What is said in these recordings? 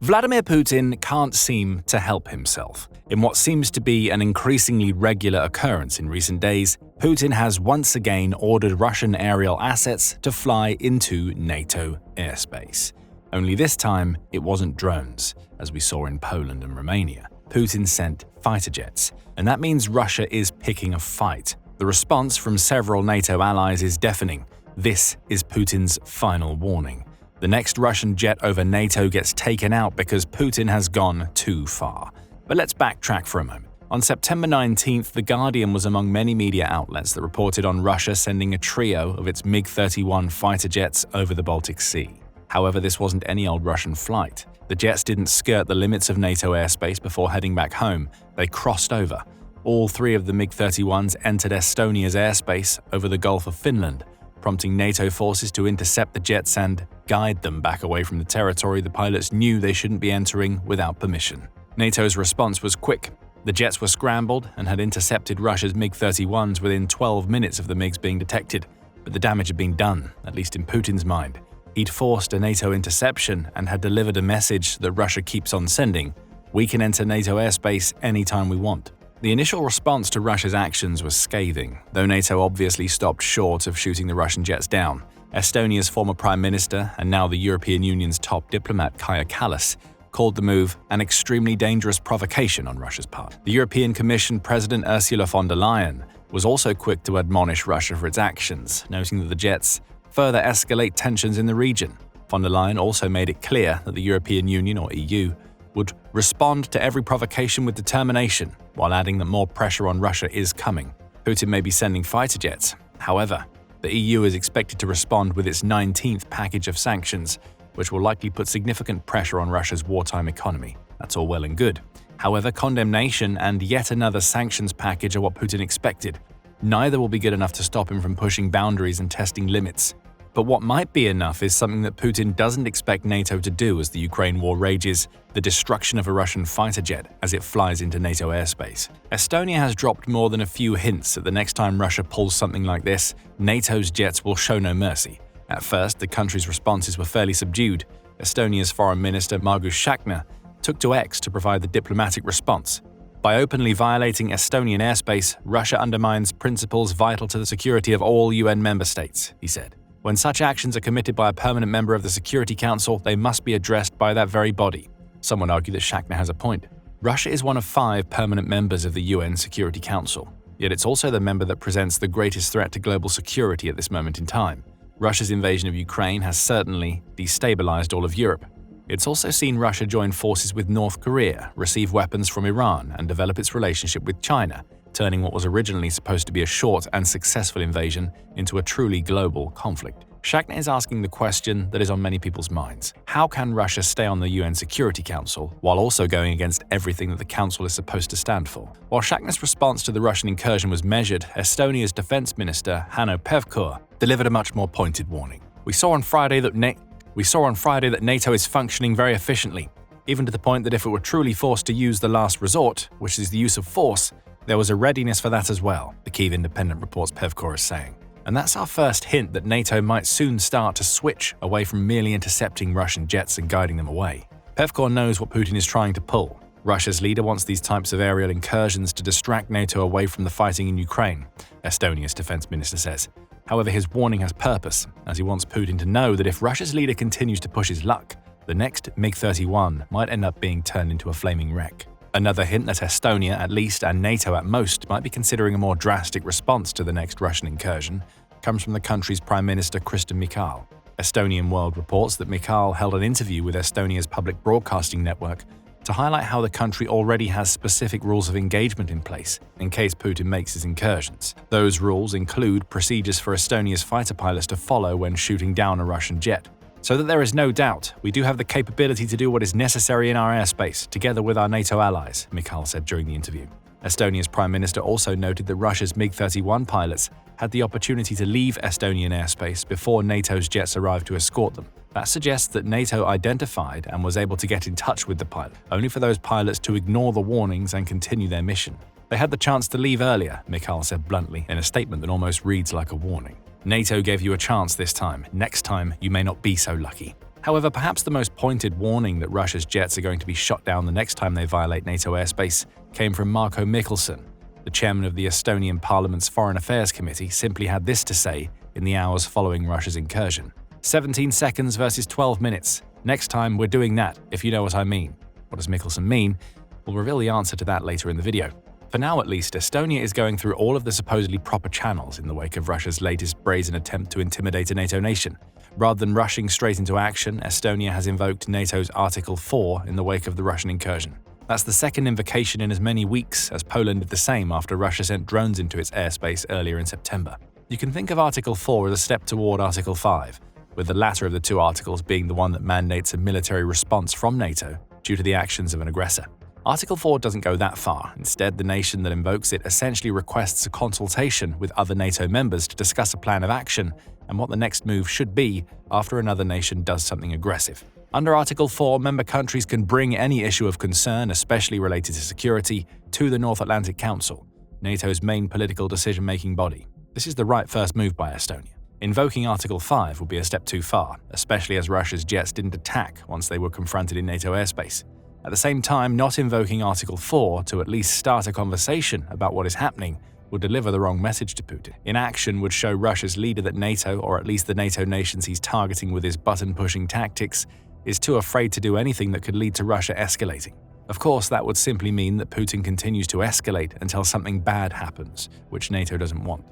Vladimir Putin can't seem to help himself. In what seems to be an increasingly regular occurrence in recent days, Putin has once again ordered Russian aerial assets to fly into NATO airspace. Only this time, it wasn't drones, as we saw in Poland and Romania. Putin sent fighter jets, and that means Russia is picking a fight. The response from several NATO allies is deafening. This is Putin's final warning. The next Russian jet over NATO gets taken out because Putin has gone too far. But let's backtrack for a moment. On September 19th, The Guardian was among many media outlets that reported on Russia sending a trio of its MiG-31 fighter jets over the Baltic Sea. However, this wasn't any old Russian flight. The jets didn't skirt the limits of NATO airspace before heading back home. They crossed over. All three of the MiG-31s entered Estonia's airspace over the Gulf of Finland, prompting NATO forces to intercept the jets and guide them back away from the territory the pilots knew they shouldn't be entering without permission. NATO's response was quick. The jets were scrambled and had intercepted Russia's MiG-31s within 12 minutes of the MiGs being detected, but the damage had been done, at least in Putin's mind. He'd forced a NATO interception and had delivered a message that Russia keeps on sending: "We can enter NATO airspace anytime we want." The initial response to Russia's actions was scathing, though NATO obviously stopped short of shooting the Russian jets down. Estonia's former prime minister and now the European Union's top diplomat Kaja Kallas called the move an extremely dangerous provocation on Russia's part. The European Commission President Ursula von der Leyen was also quick to admonish Russia for its actions, noting that the jets further escalate tensions in the region. Von der Leyen also made it clear that the European Union, or EU, would respond to every provocation with determination, while adding that more pressure on Russia is coming. Putin may be sending fighter jets. However, the EU is expected to respond with its 19th package of sanctions, which will likely put significant pressure on Russia's wartime economy. That's all well and good. However, condemnation and yet another sanctions package are what Putin expected. Neither will be good enough to stop him from pushing boundaries and testing limits. But what might be enough is something that Putin doesn't expect NATO to do as the Ukraine war rages: the destruction of a Russian fighter jet as it flies into NATO airspace. Estonia has dropped more than a few hints that the next time Russia pulls something like this, NATO's jets will show no mercy. At first, the country's responses were fairly subdued. Estonia's Foreign Minister Margus Šakna took to X to provide the diplomatic response. By openly violating Estonian airspace, Russia undermines principles vital to the security of all UN member states, he said. When such actions are committed by a permanent member of the Security Council, they must be addressed by that very body. Some would argue that Šakna has a point. Russia is one of 5 permanent members of the UN Security Council, yet it's also the member that presents the greatest threat to global security at this moment in time. Russia's invasion of Ukraine has certainly destabilized all of Europe. It's also seen Russia join forces with North Korea, receive weapons from Iran, and develop its relationship with China, turning what was originally supposed to be a short and successful invasion into a truly global conflict. Šakna is asking the question that is on many people's minds: how can Russia stay on the UN Security Council while also going against everything that the Council is supposed to stand for? While Šakna's response to the Russian incursion was measured, Estonia's defense minister Hanno Pevkur delivered a much more pointed warning. We saw on Friday that NATO is functioning very efficiently, even to the point that if it were truly forced to use the last resort, which is the use of force, there was a readiness for that as well, the Kyiv Independent reports Pevkur is saying. And that's our first hint that NATO might soon start to switch away from merely intercepting Russian jets and guiding them away. Pevkur knows what Putin is trying to pull. Russia's leader wants these types of aerial incursions to distract NATO away from the fighting in Ukraine, Estonia's defense minister says. However, his warning has purpose, as he wants Putin to know that if Russia's leader continues to push his luck, the next MiG-31 might end up being turned into a flaming wreck. Another hint that Estonia at least and NATO at most might be considering a more drastic response to the next Russian incursion comes from the country's Prime Minister Kristen Michal. Estonian World reports that Michal held an interview with Estonia's public broadcasting network to highlight how the country already has specific rules of engagement in place in case Putin makes his incursions. Those rules include procedures for Estonia's fighter pilots to follow when shooting down a Russian jet. So that there is no doubt, we do have the capability to do what is necessary in our airspace, together with our NATO allies, Michal said during the interview. Estonia's Prime Minister also noted that Russia's MiG-31 pilots had the opportunity to leave Estonian airspace before NATO's jets arrived to escort them. That suggests that NATO identified and was able to get in touch with the pilot, only for those pilots to ignore the warnings and continue their mission. They had the chance to leave earlier, Michal said bluntly, in a statement that almost reads like a warning. NATO gave you a chance this time. Next time, you may not be so lucky. However, perhaps the most pointed warning that Russia's jets are going to be shot down the next time they violate NATO airspace came from Marko Mikkelsen. The chairman of the Estonian Parliament's Foreign Affairs Committee simply had this to say in the hours following Russia's incursion. 17 seconds versus 12 minutes. Next time, we're doing that, if you know what I mean. What does Mikkelsen mean? We'll reveal the answer to that later in the video. For now at least, Estonia is going through all of the supposedly proper channels in the wake of Russia's latest brazen attempt to intimidate a NATO nation. Rather than rushing straight into action, Estonia has invoked NATO's Article 4 in the wake of the Russian incursion. That's the second invocation in as many weeks, as Poland did the same after Russia sent drones into its airspace earlier in September. You can think of Article 4 as a step toward Article 5, with the latter of the two articles being the one that mandates a military response from NATO due to the actions of an aggressor. Article 4 doesn't go that far. Instead, the nation that invokes it essentially requests a consultation with other NATO members to discuss a plan of action and what the next move should be after another nation does something aggressive. Under Article 4, member countries can bring any issue of concern, especially related to security, to the North Atlantic Council, NATO's main political decision-making body. This is the right first move by Estonia. Invoking Article 5 would be a step too far, especially as Russia's jets didn't attack once they were confronted in NATO airspace. At the same time, not invoking Article 4 to at least start a conversation about what is happening would deliver the wrong message to Putin. Inaction would show Russia's leader that NATO, or at least the NATO nations he's targeting with his button-pushing tactics, is too afraid to do anything that could lead to Russia escalating. Of course, that would simply mean that Putin continues to escalate until something bad happens, which NATO doesn't want.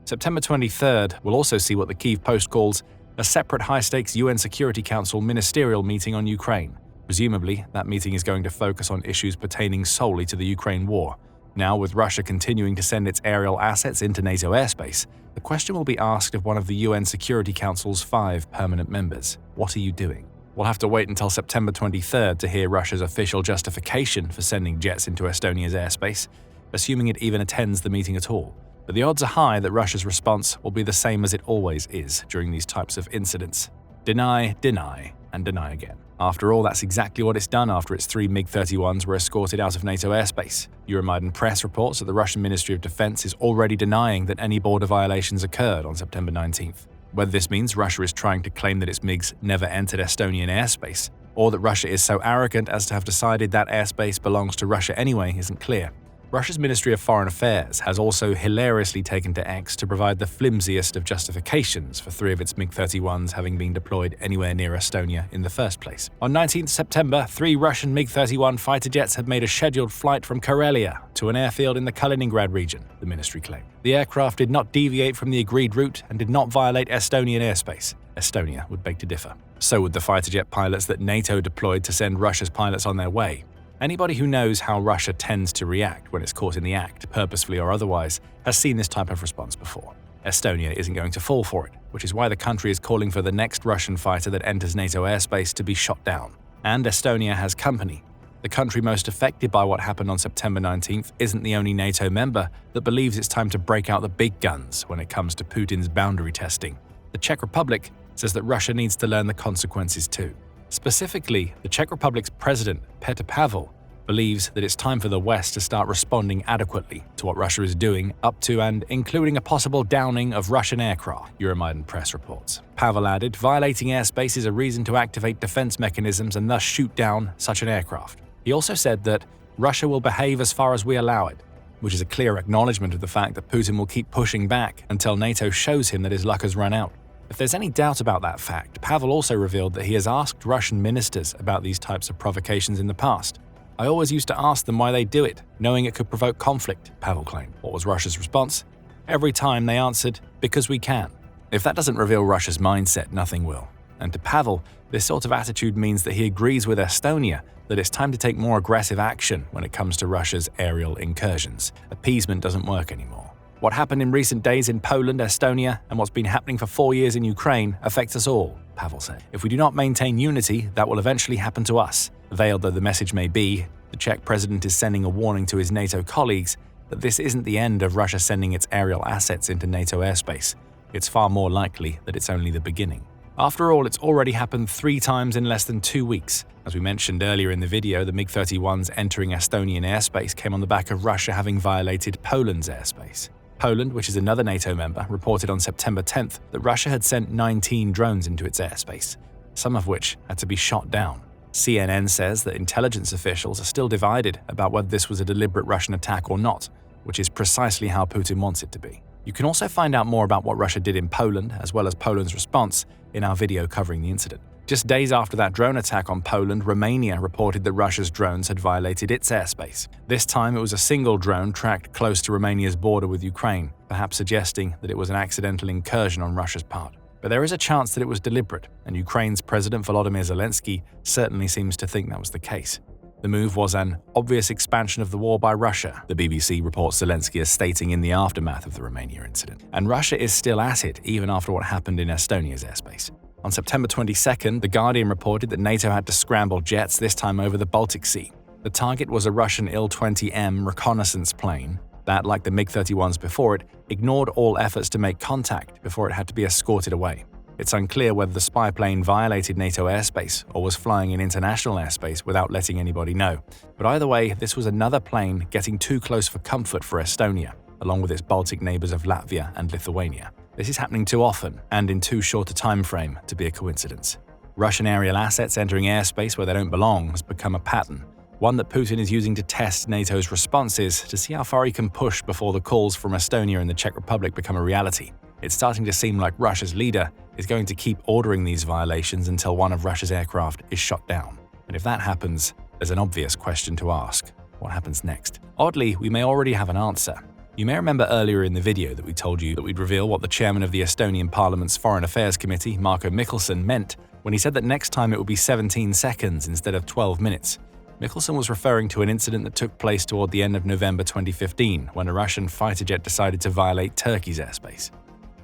September 23rd will also see what the Kyiv Post calls a separate high-stakes UN Security Council ministerial meeting on Ukraine. Presumably, that meeting is going to focus on issues pertaining solely to the Ukraine war. Now, with Russia continuing to send its aerial assets into NATO airspace, the question will be asked of one of the UN Security Council's 5 permanent members. What are you doing? We'll have to wait until September 23rd to hear Russia's official justification for sending jets into Estonia's airspace, assuming it even attends the meeting at all. But the odds are high that Russia's response will be the same as it always is during these types of incidents. Deny, deny, and deny again. After all, that's exactly what it's done after its 3 MiG-31s were escorted out of NATO airspace. Euromaidan Press reports that the Russian Ministry of Defense is already denying that any border violations occurred on September 19th. Whether this means Russia is trying to claim that its MiGs never entered Estonian airspace, or that Russia is so arrogant as to have decided that airspace belongs to Russia anyway, isn't clear. Russia's Ministry of Foreign Affairs has also hilariously taken to X to provide the flimsiest of justifications for 3 of its MiG-31s having been deployed anywhere near Estonia in the first place. On 19th September, 3 Russian MiG-31 fighter jets had made a scheduled flight from Karelia to an airfield in the Kaliningrad region, the ministry claimed. The aircraft did not deviate from the agreed route and did not violate Estonian airspace. Estonia would beg to differ. So would the fighter jet pilots that NATO deployed to send Russia's pilots on their way. Anybody who knows how Russia tends to react when it's caught in the act, purposefully or otherwise, has seen this type of response before. Estonia isn't going to fall for it, which is why the country is calling for the next Russian fighter that enters NATO airspace to be shot down. And Estonia has company. The country most affected by what happened on September 19th isn't the only NATO member that believes it's time to break out the big guns when it comes to Putin's boundary testing. The Czech Republic says that Russia needs to learn the consequences too. Specifically, the Czech Republic's president, Petr Pavel, believes that it's time for the West to start responding adequately to what Russia is doing, up to and including a possible downing of Russian aircraft, Euromaidan Press reports. Pavel added, violating airspace is a reason to activate defense mechanisms and thus shoot down such an aircraft. He also said that Russia will behave as far as we allow it, which is a clear acknowledgement of the fact that Putin will keep pushing back until NATO shows him that his luck has run out. If there's any doubt about that fact, Pavel also revealed that he has asked Russian ministers about these types of provocations in the past. I always used to ask them why they do it, knowing it could provoke conflict, Pavel claimed. What was Russia's response? Every time they answered, because we can. If that doesn't reveal Russia's mindset, nothing will. And to Pavel, this sort of attitude means that he agrees with Estonia that it's time to take more aggressive action when it comes to Russia's aerial incursions. Appeasement doesn't work anymore. What happened in recent days in Poland, Estonia, and what's been happening for 4 years in Ukraine affects us all, Pavel said. If we do not maintain unity, that will eventually happen to us. Veiled though the message may be, the Czech president is sending a warning to his NATO colleagues that this isn't the end of Russia sending its aerial assets into NATO airspace. It's far more likely that it's only the beginning. After all, it's already happened 3 times in less than 2 weeks. As we mentioned earlier in the video, the MiG-31s entering Estonian airspace came on the back of Russia having violated Poland's airspace. Poland, which is another NATO member, reported on September 10th that Russia had sent 19 drones into its airspace. some of which had to be shot down. CNN says that intelligence officials are still divided about whether this was a deliberate Russian attack or not, which is precisely how Putin wants it to be. You can also find out more about what Russia did in Poland, as well as Poland's response, in our video covering the incident. Just days after that drone attack on Poland, Romania reported that Russia's drones had violated its airspace. This time it was a single drone tracked close to Romania's border with Ukraine, perhaps suggesting that it was an accidental incursion on Russia's part. But there is a chance that it was deliberate, and Ukraine's President Volodymyr Zelensky certainly seems to think that was the case. The move was an obvious expansion of the war by Russia, the BBC reports Zelensky as stating in the aftermath of the Romania incident. And Russia is still at it, even after what happened in Estonia's airspace. On September 22nd, The Guardian reported that NATO had to scramble jets, this time over the Baltic Sea. The target was a Russian Il-20M reconnaissance plane that, like the MiG-31s before it, ignored all efforts to make contact before it had to be escorted away. It's unclear whether the spy plane violated NATO airspace or was flying in international airspace without letting anybody know. But either way, this was another plane getting too close for comfort for Estonia, along with its Baltic neighbors of Latvia and Lithuania. This is happening too often and in too short a time frame to be a coincidence. Russian aerial assets entering airspace where they don't belong has become a pattern, one that Putin is using to test NATO's responses to see how far he can push before the calls from Estonia and the Czech Republic become a reality. It's starting to seem like Russia's leader is going to keep ordering these violations until one of Russia's aircraft is shot down. And if that happens, there's an obvious question to ask. What happens next? Oddly, we may already have an answer. You may remember earlier in the video that we told you that we'd reveal what the chairman of the Estonian Parliament's Foreign Affairs Committee, Marko Mihkelson, meant when he said that next time it would be 17 seconds instead of 12 minutes. Mihkelson was referring to an incident that took place toward the end of November 2015, when a Russian fighter jet decided to violate Turkey's airspace.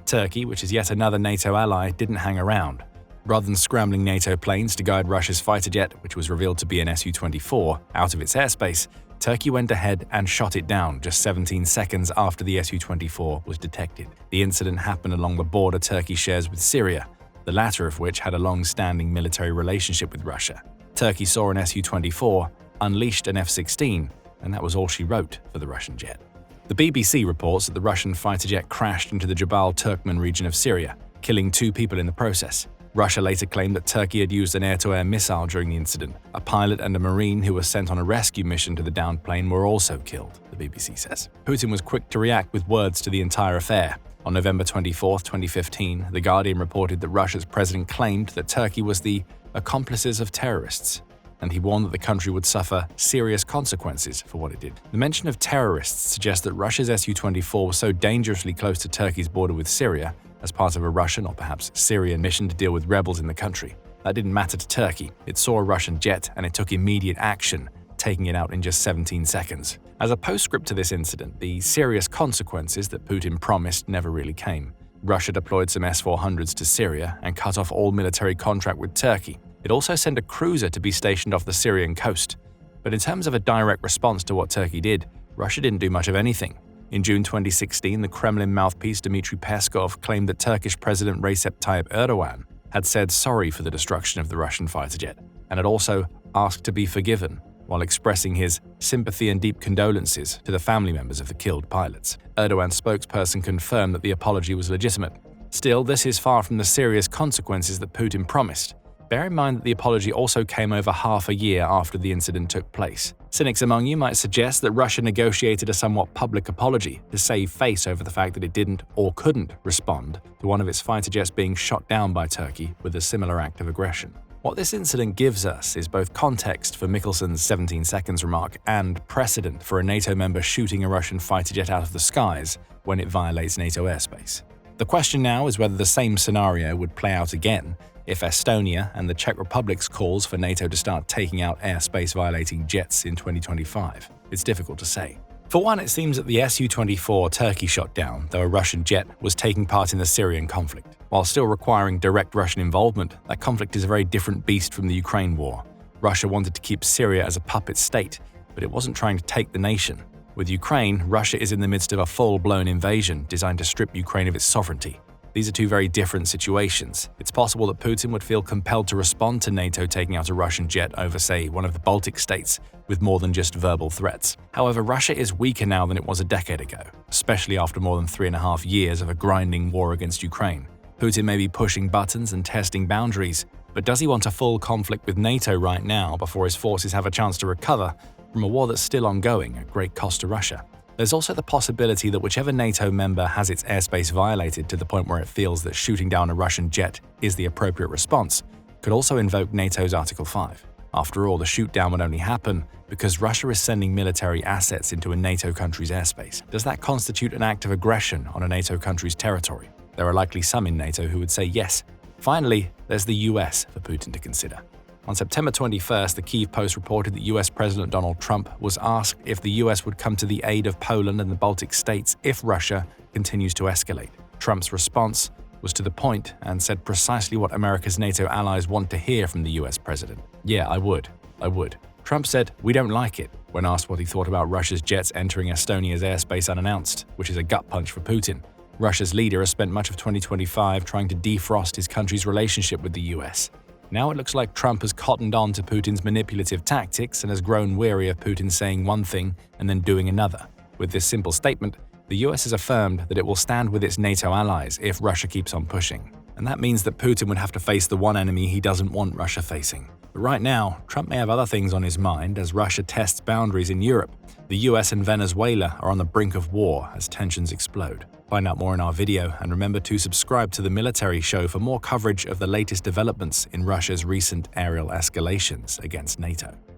Turkey, which is yet another NATO ally, didn't hang around. Rather than scrambling NATO planes to guide Russia's fighter jet, which was revealed to be an Su-24, out of its airspace, Turkey went ahead and shot it down just 17 seconds after the Su-24 was detected. The incident happened along the border Turkey shares with Syria, the latter of which had a long-standing military relationship with Russia. Turkey saw an Su-24, unleashed an F-16, and that was all she wrote for the Russian jet. The BBC reports that the Russian fighter jet crashed into the Jabal Turkmen region of Syria, killing 2 people in the process. Russia later claimed that Turkey had used an air-to-air missile during the incident. A pilot and a marine who were sent on a rescue mission to the downed plane were also killed, the BBC says. Putin was quick to react with words to the entire affair. On November 24, 2015, The Guardian reported that Russia's president claimed that Turkey was the accomplices of terrorists, and he warned that the country would suffer serious consequences for what it did. The mention of terrorists suggests that Russia's Su-24 was so dangerously close to Turkey's border with Syria, as part of a Russian or perhaps Syrian mission to deal with rebels in the country. That didn't matter to Turkey. It saw a Russian jet and it took immediate action, taking it out in just 17 seconds. As a postscript to this incident, the serious consequences that Putin promised never really came. Russia deployed some S-400s to Syria and cut off all military contact with Turkey. It also sent a cruiser to be stationed off the Syrian coast. But in terms of a direct response to what Turkey did, Russia didn't do much of anything. In June 2016, the Kremlin mouthpiece Dmitry Peskov claimed that Turkish President Recep Tayyip Erdogan had said sorry for the destruction of the Russian fighter jet, and had also asked to be forgiven, while expressing his sympathy and deep condolences to the family members of the killed pilots. Erdogan's spokesperson confirmed that the apology was legitimate. Still, this is far from the serious consequences that Putin promised. Bear in mind that the apology also came over half a year after the incident took place. Cynics among you might suggest that Russia negotiated a somewhat public apology to save face over the fact that it didn't or couldn't respond to one of its fighter jets being shot down by Turkey with a similar act of aggression. What this incident gives us is both context for Michelson's 17 seconds remark and precedent for a NATO member shooting a Russian fighter jet out of the skies when it violates NATO airspace. The question now is whether the same scenario would play out again if Estonia and the Czech Republic's calls for NATO to start taking out airspace-violating jets in 2025. It's difficult to say. For one, it seems that the Su-24 Turkey shot down, though a Russian jet, was taking part in the Syrian conflict. While still requiring direct Russian involvement, that conflict is a very different beast from the Ukraine war. Russia wanted to keep Syria as a puppet state, but it wasn't trying to take the nation. With Ukraine, Russia is in the midst of a full-blown invasion designed to strip Ukraine of its sovereignty. These are 2 very different situations. It's possible that Putin would feel compelled to respond to NATO taking out a Russian jet over, say, one of the Baltic states, with more than just verbal threats. However, Russia is weaker now than it was a decade ago, especially after more than 3.5 years of a grinding war against Ukraine. Putin may be pushing buttons and testing boundaries, But does he want a full conflict with NATO right now before his forces have a chance to recover from a war that's still ongoing at great cost to Russia? There's also the possibility that whichever NATO member has its airspace violated to the point where it feels that shooting down a Russian jet is the appropriate response could also invoke NATO's Article 5. After all, the shoot-down would only happen because Russia is sending military assets into a NATO country's airspace. Does that constitute an act of aggression on a NATO country's territory? There are likely some in NATO who would say yes. Finally, there's the US for Putin to consider. On September 21st, the Kyiv Post reported that US President Donald Trump was asked if the US would come to the aid of Poland and the Baltic states if Russia continues to escalate. Trump's response was to the point and said precisely what America's NATO allies want to hear from the US president. Yeah, I would. Trump said, "We don't like it," when asked what he thought about Russia's jets entering Estonia's airspace unannounced, which is a gut punch for Putin. Russia's leader has spent much of 2025 trying to defrost his country's relationship with the US. Now it looks like Trump has cottoned on to Putin's manipulative tactics and has grown weary of Putin saying one thing and then doing another. With this simple statement, the US has affirmed that it will stand with its NATO allies if Russia keeps on pushing. And that means that Putin would have to face the one enemy he doesn't want Russia facing. But right now, Trump may have other things on his mind as Russia tests boundaries in Europe. The US and Venezuela are on the brink of war as tensions explode. Find out more in our video, and remember to subscribe to the Military Show for more coverage of the latest developments in Russia's recent aerial escalations against NATO.